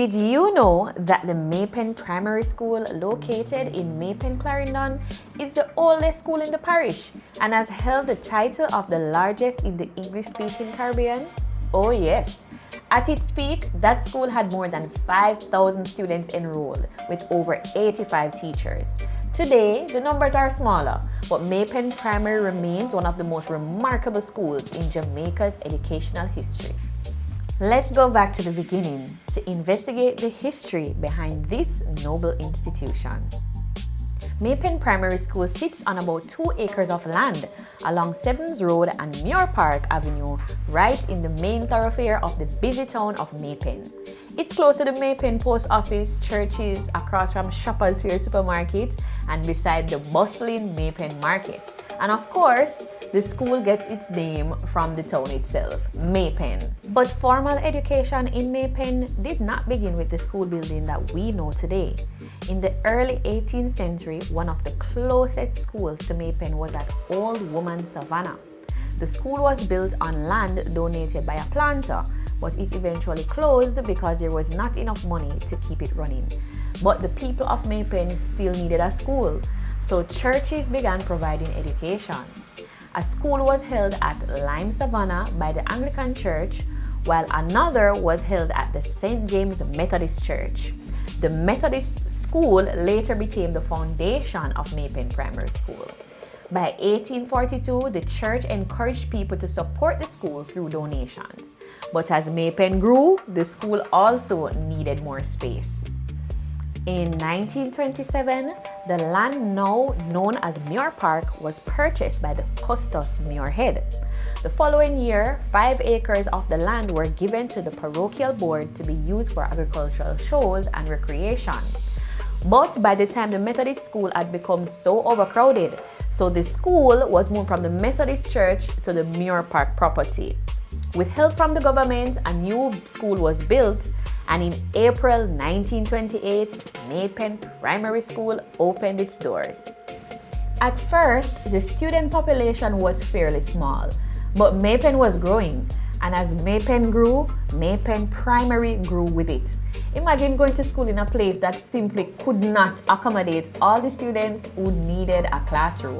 Did you know that the Maypen Primary School, located in Maypen, Clarendon, is the oldest school in the parish and has held the title of the largest in the English-speaking Caribbean? Oh yes. At its peak, that school had more than 5,000 students enrolled with over 85 teachers. Today, the numbers are smaller, but Maypen Primary remains one of the most remarkable schools in Jamaica's educational history. Let's go back to the beginning to investigate the history behind this noble institution. Maypen Primary School sits on about 2 acres of land along Sevens Road and Muir Park Avenue, right in the main thoroughfare of the busy town of Maypen. It's close to the Maypen Post Office, churches, across from Shoppers Fair Supermarket, and beside the bustling Maypen Market. And of course, the school gets its name from the town itself, Maypen. But formal education in Maypen did not begin with the school building that we know today. In the early 18th century, one of the closest schools to Maypen was at Old Woman Savannah. The school was built on land donated by a planter, but it eventually closed because there was not enough money to keep it running. But the people of Maypen still needed a school, so churches began providing education. A school was held at Lime Savannah by the Anglican Church, while another was held at the St. James Methodist Church. The Methodist school later became the foundation of Maypen Primary School. By 1842, the church encouraged people to support the school through donations. But as Maypen grew, the school also needed more space. In 1927, the land now known as Muir Park was purchased by the Custos Muirhead. The following year, 5 acres of the land were given to the parochial board to be used for agricultural shows and recreation. But by the time the Methodist school had become so overcrowded, so the school was moved from the Methodist church to the Muir Park property. With help from the government, a new school was built, and in April 1928, Maypen Primary School opened its doors. At first, the student population was fairly small, but Maypen was growing, and as Maypen grew, Maypen Primary grew with it. Imagine going to school in a place that simply could not accommodate all the students who needed a classroom.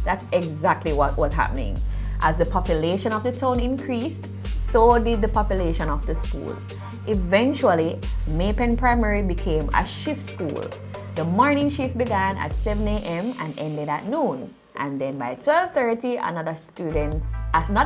That's exactly what was happening. As the population of the town increased, so did the population of the school. Eventually, Maypen Primary became a shift school. The morning shift began at 7 a.m. and ended at noon. And then by 12:30, another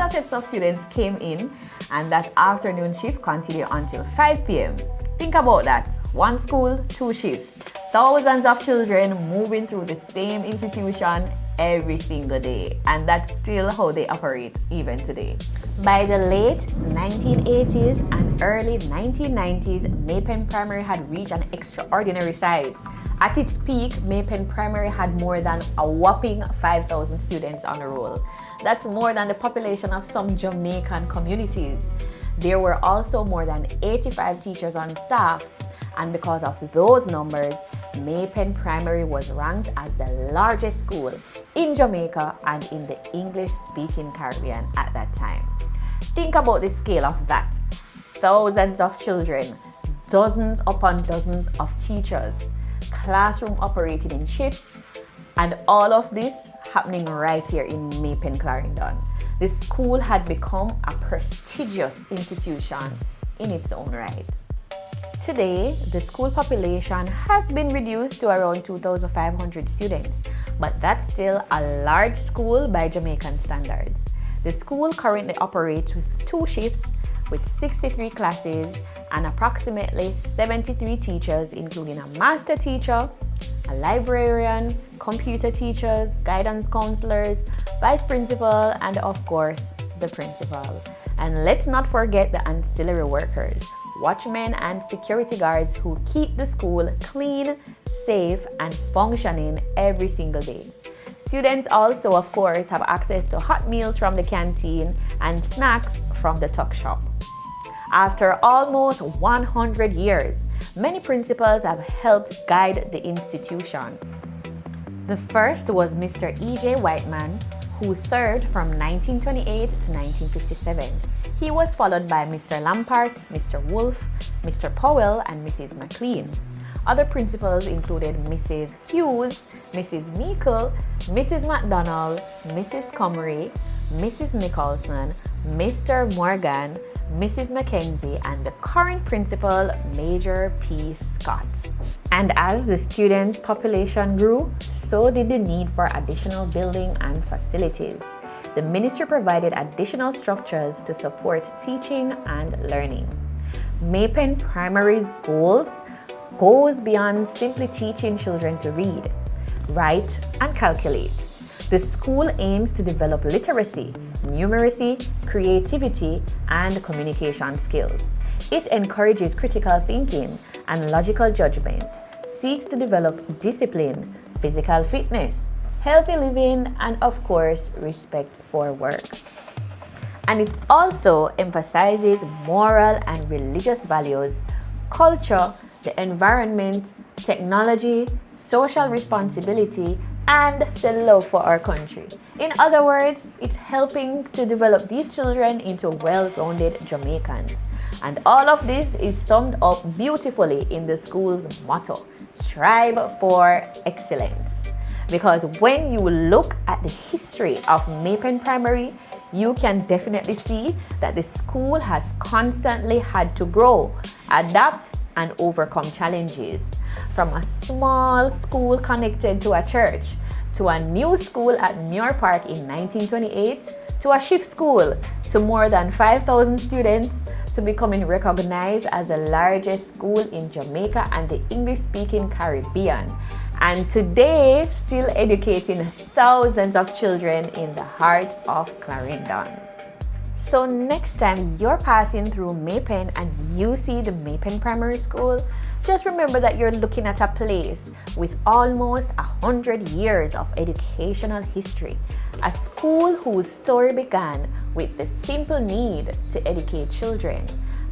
set of students came in, and that afternoon shift continued until 5 p.m. Think about that. 1 school, 2 shifts. Thousands of children moving through the same institution every single day, and that's still how they operate even today. By the late 1980s and early 1990s, Maypen Primary had reached an extraordinary size. At its peak, Maypen Primary had more than a whopping 5,000 students on the roll. That's more than the population of some Jamaican communities. There were also more than 85 teachers on staff, and because of those numbers, Maypen Primary was ranked as the largest school in Jamaica and in the English-speaking Caribbean at that time. Think about the scale of that. Thousands of children, dozens upon dozens of teachers, classroom operating in shifts, and all of this happening right here in Maypen, Clarendon. The school had become a prestigious institution in its own right. Today, the school population has been reduced to around 2,500 students, but that's still a large school by Jamaican standards. The school currently operates with 2 shifts, with 63 classes and approximately 73 teachers, including a master teacher, a librarian, computer teachers, guidance counselors, vice principal, and of course, the principal. And let's not forget the ancillary workers, watchmen and security guards who keep the school clean, safe, and functioning every single day. Students also, of course, have access to hot meals from the canteen and snacks from the tuck shop. After almost 100 years, many principals have helped guide the institution. The first was Mr. E.J. Whiteman, who served from 1928 to 1957. He was followed by Mr. Lampart, Mr. Wolfe, Mr. Powell, and Mrs. McLean. Other principals included Mrs. Hughes, Mrs. Meikle, Mrs. MacDonald, Mrs. Comrie, Mrs. Nicholson, Mr. Morgan, Mrs. Mackenzie, and the current principal, Major P. Scott. And as the student population grew, so did the need for additional building and facilities. The ministry provided additional structures to support teaching and learning. Maypen Primary's goes beyond simply teaching children to read, write, and calculate. The school aims to develop literacy, numeracy, creativity, and communication skills. It encourages critical thinking and logical judgment, seeks to develop discipline, physical fitness, healthy living, and of course, respect for work. And it also emphasizes moral and religious values, culture, the environment, technology, social responsibility, and the love for our country. In other words, it's helping to develop these children into well-rounded Jamaicans. And all of this is summed up beautifully in the school's motto, strive for excellence. Because when you look at the history of Maypen Primary, you can definitely see that the school has constantly had to grow, adapt, and overcome challenges. From a small school connected to a church, to a new school at Muir Park in 1928, to a shift school, to more than 5,000 students, to becoming recognized as the largest school in Jamaica and the English-speaking Caribbean, and today still educating thousands of children in the heart of Clarendon. So next time you're passing through Maypen and you see the Maypen Primary School, just remember that you're looking at a place with almost 100 years of educational history, a school whose story began with the simple need to educate children,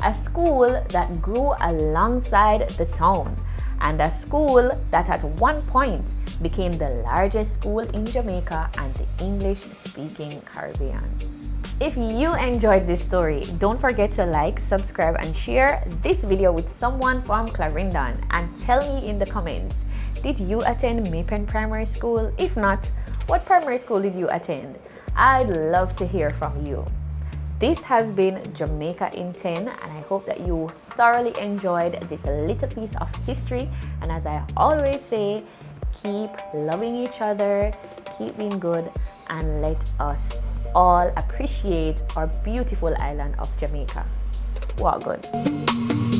a school that grew alongside the town, and a school that at one point became the largest school in Jamaica and the English-speaking Caribbean. If you enjoyed this story, don't forget to like, subscribe, and share this video with someone from Clarendon, and tell me in the comments, did you attend Maypen Primary School? If not, what primary school did you attend? I'd love to hear from you. This has been Jamaica in 10, and I hope that you thoroughly enjoyed this little piece of history. And as I always say, keep loving each other, keep being good, and let us all appreciate our beautiful island of Jamaica. Walk good.